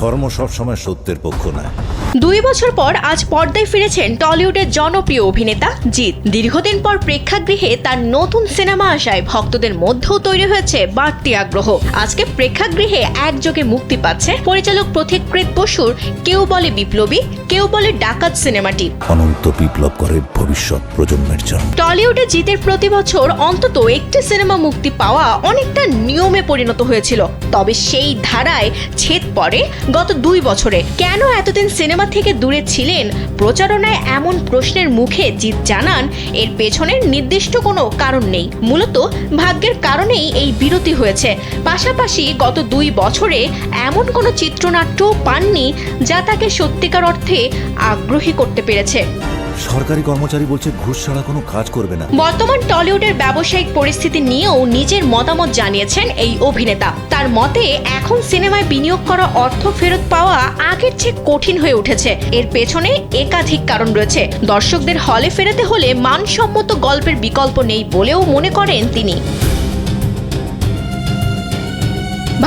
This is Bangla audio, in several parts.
ধর্ম সবসময় সত্যের পক্ষ নয়। 2 বছর পর আজ পর্দায় ফিরেছেন টলিউডের জনপ্রিয় অভিনেতা জিৎ। দীর্ঘদিন পর প্রেক্ষাগৃহে তার নতুন সিনেমা আসায় ভক্তদের মধ্যেও তৈরি হয়েছে বাড়তি আগ্রহ। আজকে প্রেক্ষাগৃহে একযোগে মুক্তি পাচ্ছে পরিচালক পথিকৃৎ বসুর কেউ বলে বিপ্লবী, কেউ বলে ডাকাত সিনেমাটি। অনন্ত বিপ্লব করে ভবিষ্যৎ প্রজন্মের জন্য। টলিউডে জিতের প্রতি বছর অন্তত একটি সিনেমা মুক্তি পাওয়া অনেকটা নিয়মে পরিণত হয়েছিল। তবে সেই ধারায় ছেদ পড়ে গত 2 বছরে। কেন এতদিন সিনেমা থেকে দূরে ছিলেন? প্রচারণায় এমন প্রশ্নের মুখে জিৎ জানান, এর পেছনের নির্দিষ্ট কোনো কারণ নেই, মূলত ভাগ্যের কারণেই এই বিরতি হয়েছে। পাশাপাশি গত 2 বছরে এমন কোনো চিত্রনাট্য পাননি যা তাকে সত্যিকার অর্থে আগ্রহী করতে পেরেছে। সরকারি কর্মচারী বলছে ঘুষ ছাড়া কোনো কাজ করবে না। বর্তমান টলিউডের ব্যবসায়িক পরিস্থিতি নিয়েও নিজের মতামত জানিয়েছেন এই অভিনেতা। তার মতে এখন সিনেমায় বিনিয়োগ করা অর্থ ফেরত পাওয়া আগের চেয়ে কঠিন হয়ে উঠেছে। এর পেছনে একাধিক কারণ রয়েছে। দর্শকদের হলে ফেরাতে হলে মানসম্মত গল্পের বিকল্প নেই বলেও মনে করেন তিনি।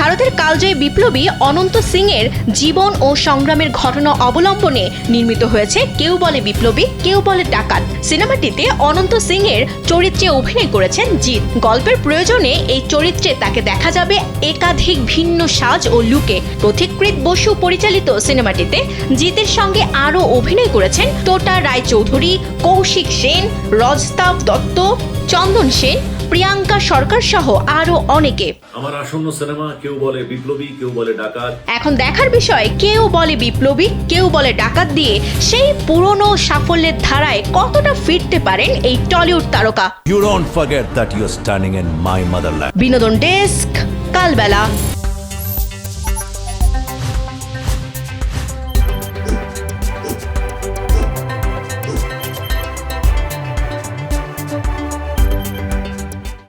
ভারতের কালজয়ী বিপ্লবী অনন্ত সিং এর জীবন ও সংগ্রামের ঘটনা অবলম্বনে নির্মিত হয়েছে কেউ বলে বিপ্লবী, কেউ বলে ডাকাত। সিনেমাটিতে অনন্ত সিং এর চরিত্রে অভিনয় করেছেন জিৎ। গল্পের প্রয়োজনে এই চরিত্রে তাকে দেখা যাবে একাধিক ভিন্ন সাজ ও লুকে। পথিকৃৎ বসু পরিচালিত সিনেমাটিতে জিতের সঙ্গে আরও অভিনয় করেছেন টোটা রায়চৌধুরী, কৌশিক সেন, রজতাভ দত্ত, চন্দন সেন, প্রিয়াঙ্কা সরকার সহ আরো অনেকে। আমার আসন্ন সিনেমা কেউ বলে বিপ্লবী, কেউ বলে ডাকাত। এখন দেখার বিষয় কেউ বলে বিপ্লবী, কেউ বলে ডাকাত দিয়ে সেই পুরনো সাফল্যের ধারায় কতটা ফিরতে পারেন এই টলিউড তারকা। You don't forget that you're standing in my motherland. বিনোদন ডেস্ক, কালবেলা।